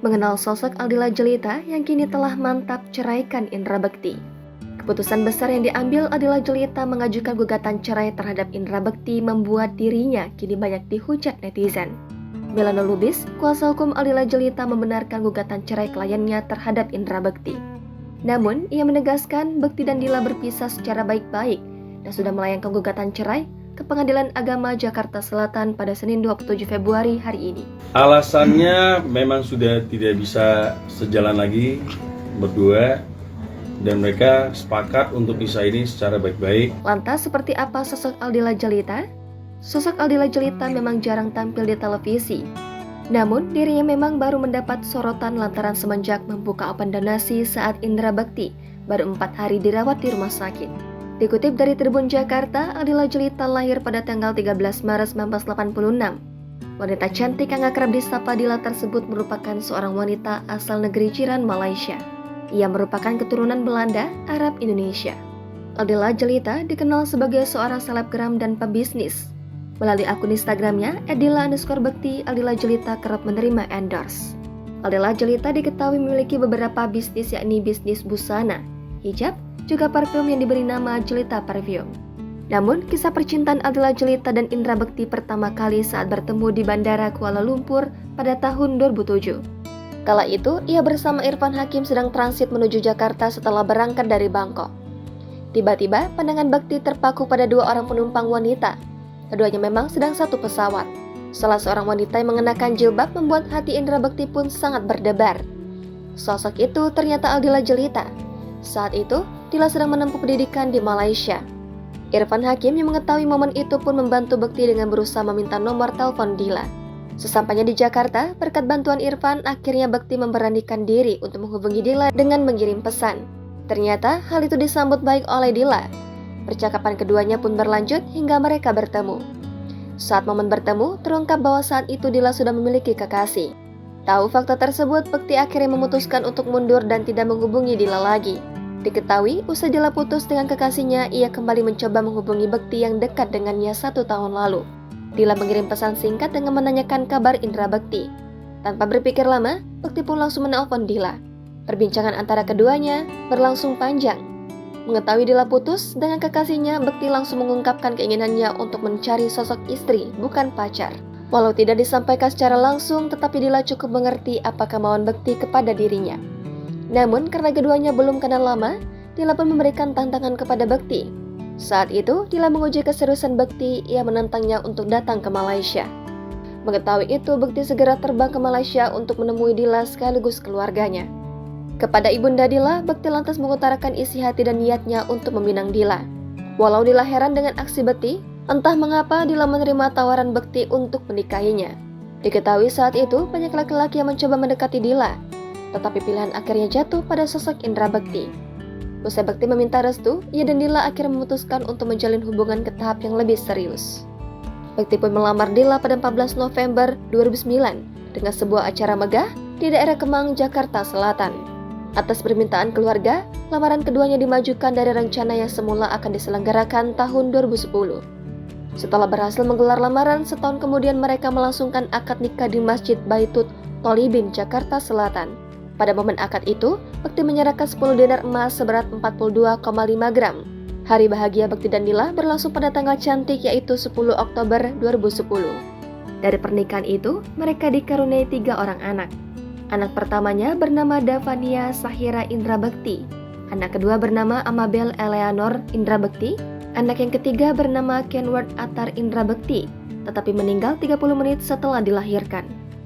mengenal sosok Aldila Jelita yang kini telah mantap ceraikan Indra Bekti. Keputusan besar yang diambil Aldila Jelita mengajukan gugatan cerai terhadap Indra Bekti membuat dirinya kini banyak dihujat netizen. Melano Lubis, kuasa hukum Aldila Jelita, membenarkan gugatan cerai kliennya terhadap Indra Bekti. Namun, ia menegaskan Bekti dan Dila berpisah secara baik-baik dan sudah melayangkan gugatan cerai ke Pengadilan Agama Jakarta Selatan pada Senin 27 Februari hari ini. Alasannya memang sudah tidak bisa sejalan lagi berdua dan mereka sepakat untuk pisah ini secara baik-baik. Lantas seperti apa sosok Aldila Jelita? Sosok Aldila Jelita memang jarang tampil di televisi. Namun dirinya memang baru mendapat sorotan lantaran semenjak membuka open donasi saat Indra Bekti baru 4 hari dirawat di rumah sakit. Dikutip dari Tribun Jakarta, Aldila Jelita lahir pada tanggal 13 Maret 1986. Wanita cantik yang akrab disapa Dila tersebut merupakan seorang wanita asal negeri jiran Malaysia. Ia merupakan keturunan Belanda, Arab, Indonesia. Aldila Jelita dikenal sebagai seorang selebgram dan pebisnis. Melalui akun Instagramnya, @dila_bekti, Aldila Jelita kerap menerima endorse. Aldila Jelita diketahui memiliki beberapa bisnis, yakni bisnis busana, hijab, juga parfum yang diberi nama Jelita Perfume. Namun, kisah percintaan Aldila Jelita dan Indra Bekti pertama kali saat bertemu di Bandara Kuala Lumpur pada tahun 2007. Kala itu, ia bersama Irfan Hakim sedang transit menuju Jakarta setelah berangkat dari Bangkok. Tiba-tiba, pandangan Bekti terpaku pada dua orang penumpang wanita. Keduanya memang sedang satu pesawat. Salah seorang wanita yang mengenakan jilbab membuat hati Indra Bekti pun sangat berdebar. Sosok itu ternyata Aldila Jelita. Saat itu, Dila sedang menempuh pendidikan di Malaysia. Irfan Hakim yang mengetahui momen itu pun membantu Bekti dengan berusaha meminta nomor telepon Dila. Sesampainya di Jakarta, berkat bantuan Irfan, akhirnya Bekti memberanikan diri untuk menghubungi Dila dengan mengirim pesan. Ternyata hal itu disambut baik oleh Dila. Percakapan keduanya pun berlanjut hingga mereka bertemu. Saat momen bertemu, terungkap bahwa saat itu Dila sudah memiliki kekasih. Tahu fakta tersebut, Bekti akhirnya memutuskan untuk mundur dan tidak menghubungi Dila lagi. Diketahui, usai Dila putus dengan kekasihnya, ia kembali mencoba menghubungi Bekti yang dekat dengannya 1 tahun lalu. Dila mengirim pesan singkat dengan menanyakan kabar Indra Bekti. Tanpa berpikir lama, Bekti pun langsung menelpon Dila. Perbincangan antara keduanya berlangsung panjang. Mengetahui Dila putus dengan kekasihnya, Bekti langsung mengungkapkan keinginannya untuk mencari sosok istri, bukan pacar. Walau tidak disampaikan secara langsung, tetapi Dila cukup mengerti apa kemauan Bekti kepada dirinya. Namun, karena keduanya belum kenal lama, Dila pun memberikan tantangan kepada Bekti. Saat itu, Dila menguji keseriusan Bekti, ia menantangnya untuk datang ke Malaysia. Mengetahui itu, Bekti segera terbang ke Malaysia untuk menemui Dila sekaligus keluarganya. Kepada ibunda Dila, Bekti lantas mengutarakan isi hati dan niatnya untuk meminang Dila. Walau Dila heran dengan aksi Bekti, entah mengapa Dila menerima tawaran Bekti untuk menikahinya. Diketahui saat itu, banyak laki-laki yang mencoba mendekati Dila, tetapi pilihan akhirnya jatuh pada sosok Indra Bekti. Usai Bekti meminta restu, ia dan Dila akhirnya memutuskan untuk menjalin hubungan ke tahap yang lebih serius. Bekti pun melamar Dila pada 14 November 2009 dengan sebuah acara megah di daerah Kemang, Jakarta Selatan. Atas permintaan keluarga, lamaran keduanya dimajukan dari rencana yang semula akan diselenggarakan tahun 2010. Setelah berhasil menggelar lamaran, setahun kemudian mereka melangsungkan akad nikah di Masjid Baitut Tholibin, Jakarta Selatan. Pada momen akad itu, Bekti menyerahkan 10 dinar emas seberat 42,5 gram. Hari bahagia Bekti dan Dila berlangsung pada tanggal cantik, yaitu 10 Oktober 2010. Dari pernikahan itu, mereka dikaruniai 3 orang anak. Anak pertamanya bernama Davania Sahira Indra Bekti. Anak kedua bernama Amabel Eleanor Indra Bekti. Anak yang ketiga bernama Kenward Atar Indra Bekti, tetapi meninggal 30 menit setelah dilahirkan.